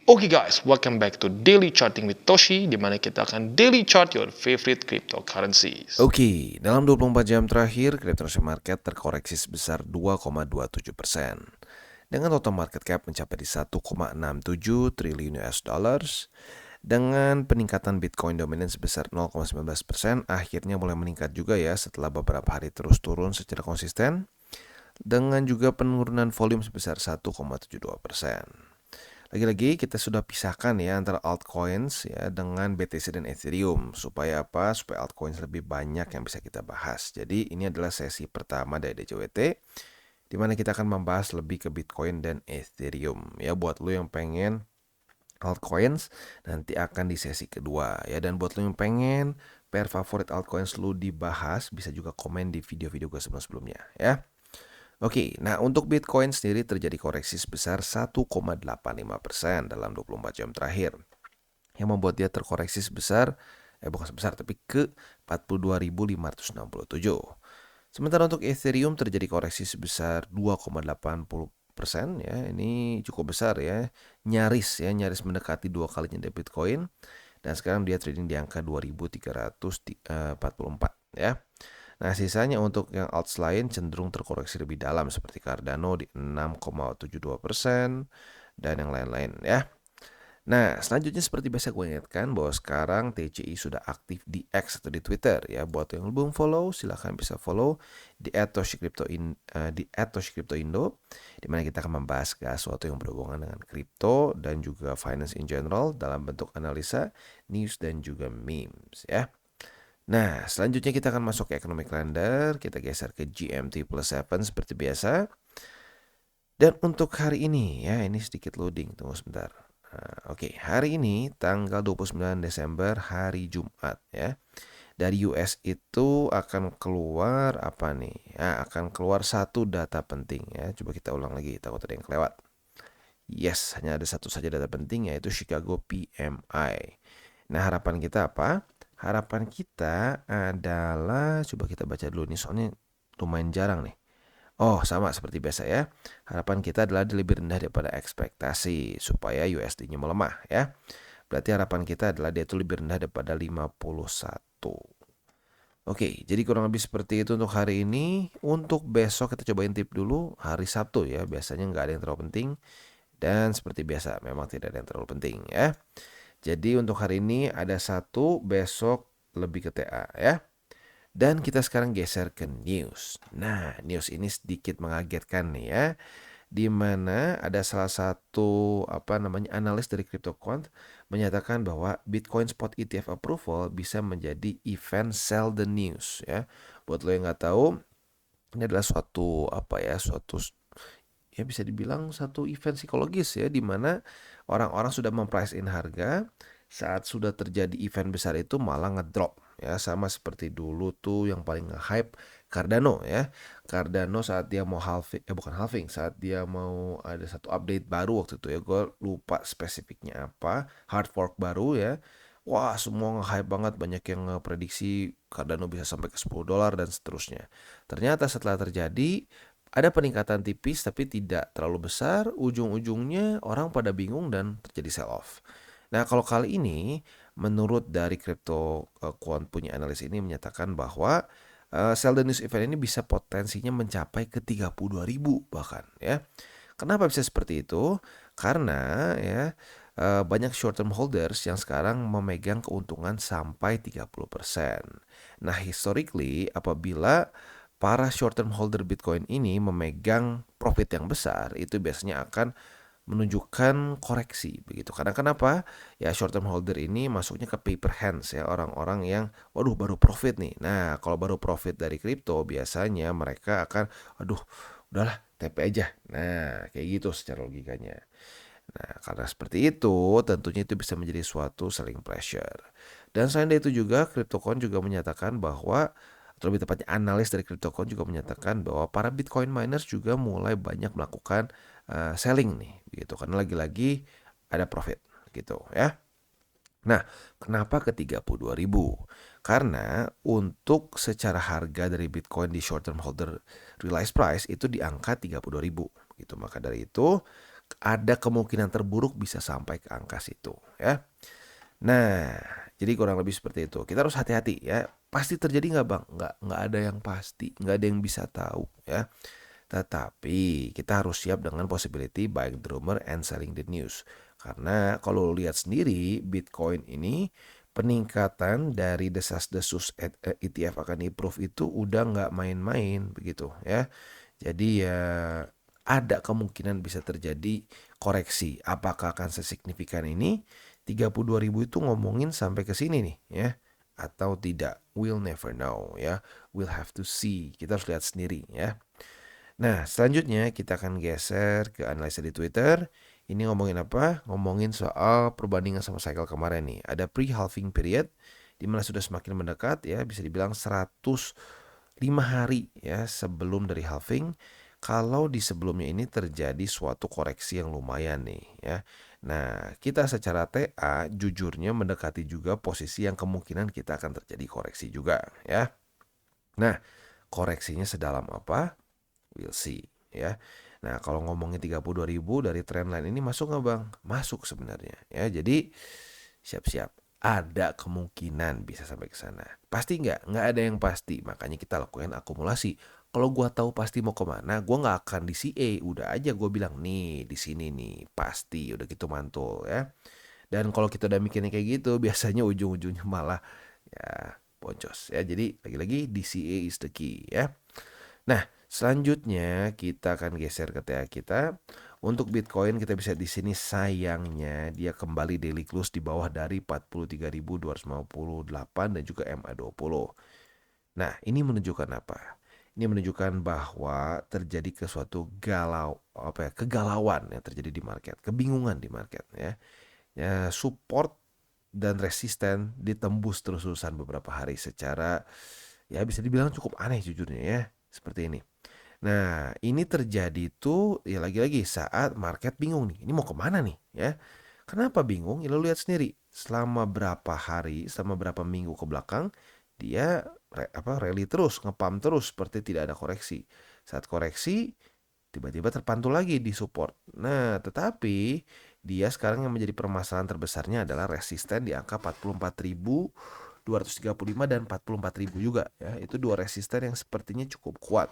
Oke guys, welcome back to Daily Charting with Toshi, di mana kita akan daily chart your favorite cryptocurrencies. Oke, dalam 24 jam terakhir, cryptocurrency market terkoreksi sebesar 2,27%. Dengan total market cap mencapai di 1,67 triliun US dollars. Dengan peningkatan Bitcoin dominan sebesar 0,19%, akhirnya mulai meningkat juga ya setelah beberapa hari terus turun secara konsisten. Dengan juga penurunan volume sebesar 1,72%. Lagi-lagi kita sudah pisahkan ya antara altcoins ya dengan BTC dan Ethereum. Supaya apa? Supaya altcoins lebih banyak yang bisa kita bahas. Jadi ini adalah sesi pertama dari DCWT, di mana kita akan membahas lebih ke Bitcoin dan Ethereum. Ya buat lo yang pengen altcoins, nanti akan di sesi kedua ya. Dan buat lo yang pengen pair favorit altcoins lo dibahas, bisa juga komen di video-video gue sebelum-sebelumnya ya. Oke, nah untuk Bitcoin sendiri terjadi koreksi sebesar 1,85% dalam 24 jam terakhir. Yang membuat dia terkoreksi sebesar, bukan sebesar, tapi ke 42.567. Sementara untuk Ethereum terjadi koreksi sebesar 2,80% ya. Ini cukup besar ya. Nyaris mendekati 2 kalinya dari Bitcoin. Dan sekarang dia trading di angka 2.344 ya. Nah, sisanya untuk yang alts lain cenderung terkoreksi lebih dalam seperti Cardano di 6,72% dan yang lain-lain ya. Nah, selanjutnya seperti biasa gue ingatkan bahwa sekarang TCI sudah aktif di X atau di Twitter ya. Buat yang belum follow, silahkan bisa follow di @toshicryptoindo, di mana kita akan membahas sesuatu yang berhubungan dengan kripto dan juga finance in general dalam bentuk analisa, news dan juga memes ya. Nah, selanjutnya kita akan masuk ke economic calendar. Kita geser ke GMT plus 7 seperti biasa. Dan untuk hari ini ya, ini sedikit loading, tunggu sebentar. Oke, hari ini tanggal 29 Desember hari Jumat ya. Dari US itu akan keluar apa nih? Ya, akan keluar satu data penting ya. Coba kita ulang lagi, takut ada yang kelewat. Yes, hanya ada satu saja data penting, yaitu Chicago PMI. Nah, harapan kita apa? Harapan kita adalah, coba kita baca dulu nih, soalnya lumayan jarang nih. Oh, sama seperti biasa ya. Harapan kita adalah lebih rendah daripada ekspektasi supaya USD-nya melemah ya. Berarti harapan kita adalah dia itu lebih rendah daripada 51. Oke, jadi kurang lebih seperti itu untuk hari ini. Untuk besok kita cobain tip dulu hari Sabtu ya. Biasanya nggak ada yang terlalu penting. Dan seperti biasa memang tidak ada yang terlalu penting ya. Jadi untuk hari ini ada satu, besok lebih ke TA ya. Dan kita sekarang geser ke news. Nah, news ini sedikit mengagetkan nih ya. Di mana ada salah satu analis dari CryptoQuant menyatakan bahwa Bitcoin Spot ETF approval bisa menjadi event sell the news ya. Buat lo yang nggak tahu, ini adalah suatu ya bisa dibilang satu event psikologis ya, di mana orang-orang sudah memprice in harga, saat sudah terjadi event besar itu malah ngedrop ya, sama seperti dulu tuh yang paling nge-hype Cardano ya. Cardano saat dia mau bukan halving, saat dia mau ada satu update baru waktu itu ya, gue lupa spesifiknya apa, hard fork baru ya. Wah, semua nge-hype banget, banyak yang prediksi Cardano bisa sampai ke $10 dan seterusnya. Ternyata setelah terjadi ada peningkatan tipis tapi tidak terlalu besar, ujung-ujungnya orang pada bingung dan terjadi sell off. Nah, kalau kali ini menurut dari Crypto Quant punya analis ini menyatakan bahwa sell the news event ini bisa potensinya mencapai ke 32.000 bahkan ya. Kenapa bisa seperti itu? Karena ya banyak short term holders yang sekarang memegang keuntungan sampai 30%. Nah, historically apabila para short term holder Bitcoin ini memegang profit yang besar, itu biasanya akan menunjukkan koreksi begitu. Karena kenapa? Ya short term holder ini masuknya ke paper hands ya, orang-orang yang waduh baru profit nih. Nah, kalau baru profit dari kripto biasanya mereka akan aduh udahlah TP aja. Nah, kayak gitu secara logikanya. Nah, karena seperti itu, tentunya itu bisa menjadi suatu selling pressure. Dan selain dari itu juga, CryptoCoin juga menyatakan bahwa, atau lebih tepatnya analis dari CryptoCoin juga menyatakan bahwa para Bitcoin miners juga mulai banyak melakukan selling nih, gitu. Karena lagi-lagi ada profit, gitu ya. Nah, kenapa ke 32.000? Karena untuk secara harga dari Bitcoin di short term holder realized price itu di angka 32.000 gitu. Maka dari itu ada kemungkinan terburuk bisa sampai ke angka situ ya. Nah, jadi kurang lebih seperti itu. Kita harus hati-hati ya. Pasti terjadi nggak Bang? Nggak ada yang pasti, nggak ada yang bisa tahu ya. Tetapi kita harus siap dengan possibility buying the rumor and selling the news. Karena kalau lihat sendiri Bitcoin ini peningkatan dari desas-desus ETF akan improve itu udah nggak main-main begitu ya. Jadi ya ada kemungkinan bisa terjadi koreksi. Apakah akan sesignifikan ini? 32.000 itu ngomongin sampai ke sini nih ya. Atau tidak? We'll never know ya. We'll have to see. Kita harus lihat sendiri ya. Nah, selanjutnya kita akan geser ke analisa di Twitter. Ini ngomongin apa? Ngomongin soal perbandingan sama cycle kemarin nih. Ada pre-halving period di mana sudah semakin mendekat ya, bisa dibilang 105 hari ya sebelum dari halving. Kalau di sebelumnya ini terjadi suatu koreksi yang lumayan nih ya. Nah, kita secara TA jujurnya mendekati juga posisi yang kemungkinan kita akan terjadi koreksi juga ya. Nah, koreksinya sedalam apa? We'll see ya. Nah, kalau ngomongin 32.000 dari trendline ini masuk nggak Bang? Masuk sebenarnya ya. Jadi siap-siap. Ada kemungkinan bisa sampai ke sana. Pasti nggak? Nggak ada yang pasti. Makanya kita lakukan akumulasi. Kalau gua tahu pasti mau kemana, gua nggak akan di CA. Udah aja gua bilang nih di sini nih pasti. Udah gitu mantul ya. Dan kalau kita udah mikirnya kayak gitu, biasanya ujung-ujungnya malah ya boncos ya. Jadi lagi-lagi DCA is the key ya. Nah, selanjutnya kita akan geser ke TA kita. Untuk Bitcoin kita bisa di sini sayangnya dia kembali daily close di bawah dari 43.258 dan juga MA20. Nah, ini menunjukkan apa? Ini menunjukkan bahwa terjadi kegalauan yang terjadi di market, kebingungan di market ya. Ya, support dan resisten ditembus terus-terusan beberapa hari secara ya bisa dibilang cukup aneh jujurnya ya, seperti ini. Nah, ini terjadi tuh ya lagi-lagi saat market bingung nih. Ini mau kemana nih ya? Kenapa bingung? Ya lo lihat sendiri. Selama berapa hari, selama berapa minggu ke belakang dia rally terus, ngepump terus seperti tidak ada koreksi. Saat koreksi tiba-tiba terpantul lagi di support. Nah, tetapi dia sekarang yang menjadi permasalahan terbesarnya adalah resisten di angka 44.235 dan 44.000 juga ya. Itu dua resisten yang sepertinya cukup kuat.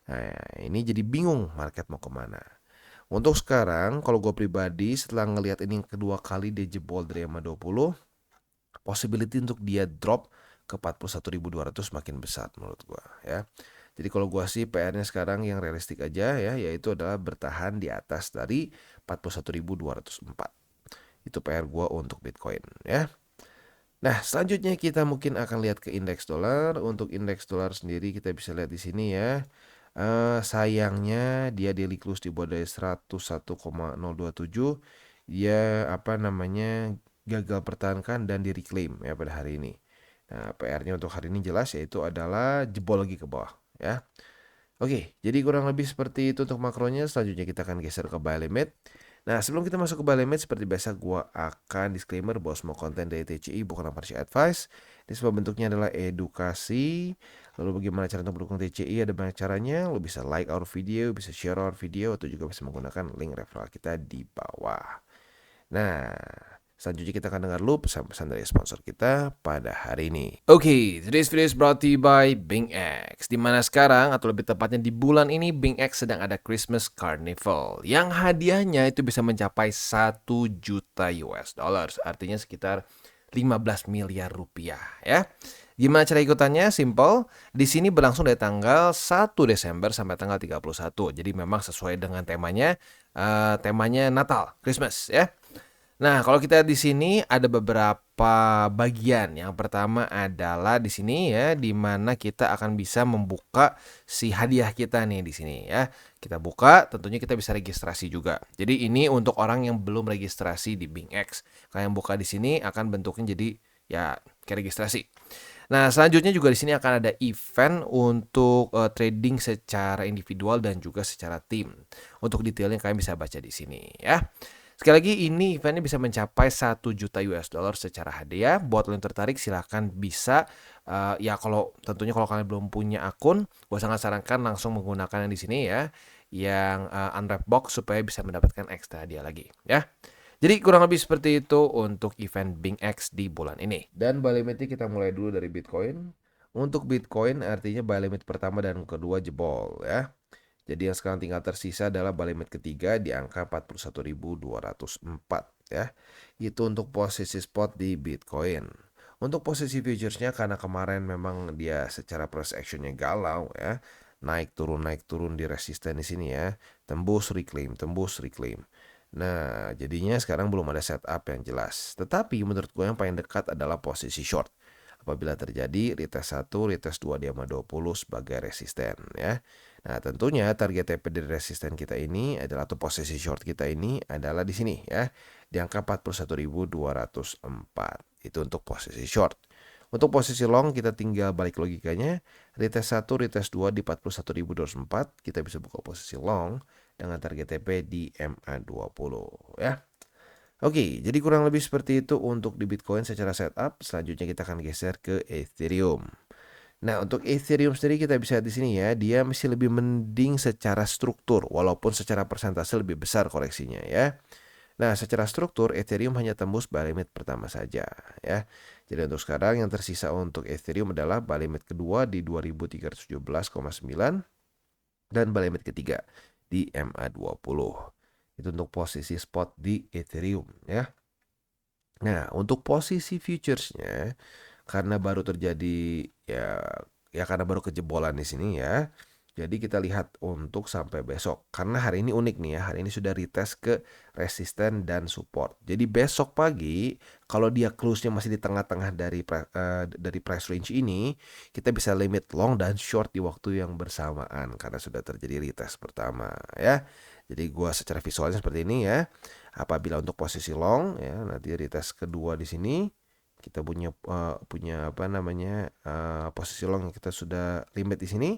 Nah, ini jadi bingung market mau kemana. Untuk sekarang, kalau gue pribadi setelah ngelihat ini kedua kali dia jebol dari MA20, possibility untuk dia drop ke 41.200 makin besar menurut gue ya. Jadi kalau gue sih PR-nya sekarang yang realistik aja ya, yaitu adalah bertahan di atas dari 41.204. Itu PR gue untuk Bitcoin ya. Nah, selanjutnya kita mungkin akan lihat ke indeks dolar. Untuk indeks dolar sendiri kita bisa lihat di sini ya. Sayangnya dia daily close di bawah dari 101,027. Dia gagal pertahankan dan di reclaim ya pada hari ini. Nah, PR-nya untuk hari ini jelas yaitu adalah jebol lagi ke bawah ya. Oke, jadi kurang lebih seperti itu untuk makronya. Selanjutnya kita akan geser ke buy limit. Nah, sebelum kita masuk ke buy limit, seperti biasa gua akan disclaimer bahwa semua konten dari TCI bukan financial advice. Ini semua bentuknya adalah edukasi. Lalu bagaimana cara untuk mendukung TCI? Ada banyak caranya. Lo bisa like our video, bisa share our video, atau juga bisa menggunakan link referral kita di bawah. Nah, selanjutnya kita akan dengar dulu pesan-pesan dari sponsor kita pada hari ini. Oke, today's video is brought to you by BingX. Dimana sekarang, atau lebih tepatnya di bulan ini, BingX sedang ada Christmas Carnival. Yang hadiahnya itu bisa mencapai 1 juta US dollars. Artinya sekitar 15 miliar rupiah ya. Gimana cara ikutannya? Simple. Di sini berlangsung dari tanggal 1 Desember sampai tanggal 31. Jadi memang sesuai dengan temanya Natal, Christmas ya. Nah, kalau kita di sini ada beberapa bagian. Yang pertama adalah di sini ya, di mana kita akan bisa membuka si hadiah kita nih di sini ya. Kita buka, tentunya kita bisa registrasi juga. Jadi ini untuk orang yang belum registrasi di BingX. Kalau yang buka di sini akan bentuknya jadi ya kayak registrasi. Nah, selanjutnya juga di sini akan ada event untuk trading secara individual dan juga secara tim. Untuk detailnya kalian bisa baca di sini ya. Sekali lagi ini eventnya bisa mencapai 1 juta US dollar secara hadiah. Buat lo yang tertarik silahkan bisa ya tentunya kalau kalian belum punya akun, gue sangat sarankan langsung menggunakan yang di sini ya. yang unwrap box supaya bisa mendapatkan ekstra hadiah lagi ya. Jadi kurang lebih seperti itu untuk event BingX di bulan ini. Dan buy limitnya kita mulai dulu dari Bitcoin. Untuk Bitcoin artinya buy limit pertama dan kedua jebol ya. Jadi yang sekarang tinggal tersisa adalah buy limit ketiga di angka 41.204 ya. Itu untuk posisi spot di Bitcoin. Untuk posisi futuresnya karena kemarin memang dia secara price actionnya galau ya. Naik turun di resisten di sini ya. Tembus reclaim. Nah, jadinya sekarang belum ada setup yang jelas. Tetapi menurut gue yang paling dekat adalah posisi short. Apabila terjadi retest 1, retest 2 di 20 sebagai resisten ya. Nah, tentunya target TP dari resisten kita ini adalah atau posisi short kita ini adalah di sini ya. Di angka 41.204. Itu untuk posisi short. Untuk posisi long kita tinggal balik logikanya. Retest 1, retest 2 di 41.204. Kita bisa buka posisi long dengan target TP di MA20 ya. Oke, jadi kurang lebih seperti itu untuk di Bitcoin secara setup. Selanjutnya kita akan geser ke Ethereum. Nah, untuk Ethereum sendiri kita bisa lihat di sini ya, dia masih lebih mending secara struktur walaupun secara persentase lebih besar koreksinya ya. Nah, secara struktur Ethereum hanya tembus buy limit pertama saja ya. Jadi untuk sekarang yang tersisa untuk Ethereum adalah buy limit kedua di 2317,9 dan buy limit ketiga di MA20. Itu untuk posisi spot di Ethereum ya. Nah, untuk posisi futuresnya karena baru terjadi ya karena baru kejebolan di sini ya. Jadi kita lihat untuk sampai besok. Karena hari ini unik nih ya. Hari ini sudah retest ke resisten dan support. Jadi besok pagi kalau dia close-nya masih di tengah-tengah dari price range ini, kita bisa limit long dan short di waktu yang bersamaan karena sudah terjadi retest pertama ya. Jadi gua secara visualnya seperti ini ya. Apabila untuk posisi long ya, nanti retest kedua di sini kita punya posisi long yang kita sudah limit di sini.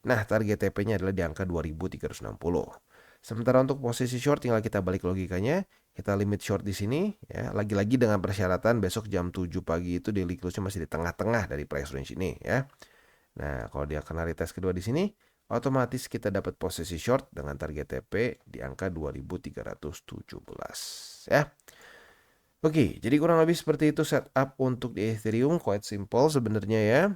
Nah, target TP-nya adalah di angka 2360. Sementara untuk posisi short tinggal kita balik logikanya, kita limit short di sini ya, lagi-lagi dengan persyaratan besok jam 7 pagi itu daily close-nya masih di tengah-tengah dari price range ini ya. Nah, kalau dia kena retest kedua di sini, otomatis kita dapat posisi short dengan target TP di angka 2317 ya. Oke, jadi kurang lebih seperti itu setup untuk di Ethereum, quite simple sebenarnya ya.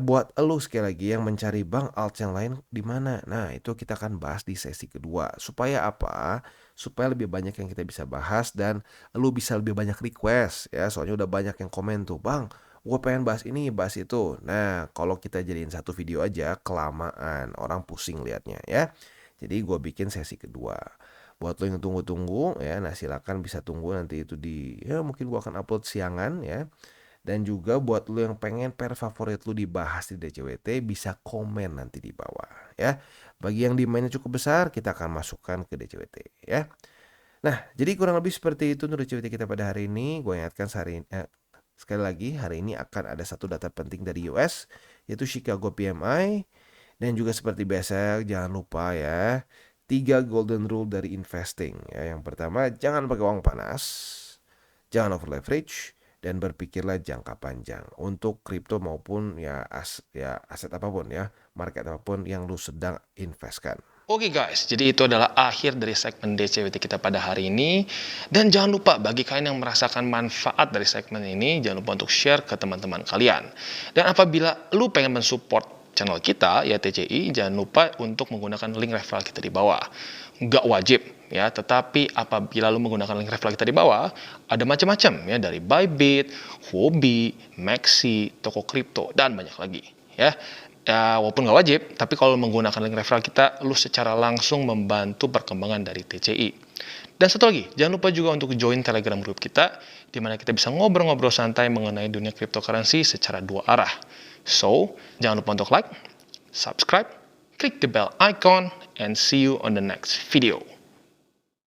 Buat elu sekali lagi yang mencari bank alt yang lain di mana? Nah, itu kita akan bahas di sesi kedua. Supaya apa? Supaya lebih banyak yang kita bisa bahas dan elu bisa lebih banyak request ya. Soalnya udah banyak yang komen tuh, "Bang, gue pengen bahas ini, bahas itu." Nah, kalau kita jadiin satu video aja kelamaan, orang pusing liatnya ya. Jadi gue bikin sesi kedua. Buat lo yang tunggu-tunggu ya, nah silakan bisa tunggu nanti itu ya mungkin gue akan upload siangan ya. Dan juga buat lu yang pengen pair favorit lu dibahas di DCWT bisa komen nanti di bawah ya. Bagi yang demandnya cukup besar kita akan masukkan ke DCWT ya. Nah, jadi kurang lebih seperti itu untuk DCWT kita pada hari ini. Gue ingatkan sekali lagi hari ini akan ada satu data penting dari US yaitu Chicago PMI. Dan juga seperti biasa jangan lupa ya 3 golden rule dari investing ya. Yang pertama, jangan pakai uang panas, jangan over leverage, dan berpikirlah jangka panjang untuk kripto maupun aset apapun ya, market apapun yang lu sedang investkan. Oke guys, jadi itu adalah akhir dari segmen DCWT kita pada hari ini. Dan jangan lupa bagi kalian yang merasakan manfaat dari segmen ini, jangan lupa untuk share ke teman-teman kalian. Dan apabila lu pengen mensupport channel kita, ya TCI, jangan lupa untuk menggunakan link referral kita di bawah. Nggak wajib ya, tetapi apabila lu menggunakan link referral kita di bawah, ada macam-macam ya, dari Bybit, Huobi, Maxi, toko kripto, dan banyak lagi ya. Ya, walaupun nggak wajib, tapi kalau menggunakan link referral kita, lu secara langsung membantu perkembangan dari TCI. Dan satu lagi, jangan lupa juga untuk join Telegram group kita, di mana kita bisa ngobrol-ngobrol santai mengenai dunia cryptocurrency secara dua arah. So, jangan lupa untuk like, subscribe, click the bell icon, and see you on the next video.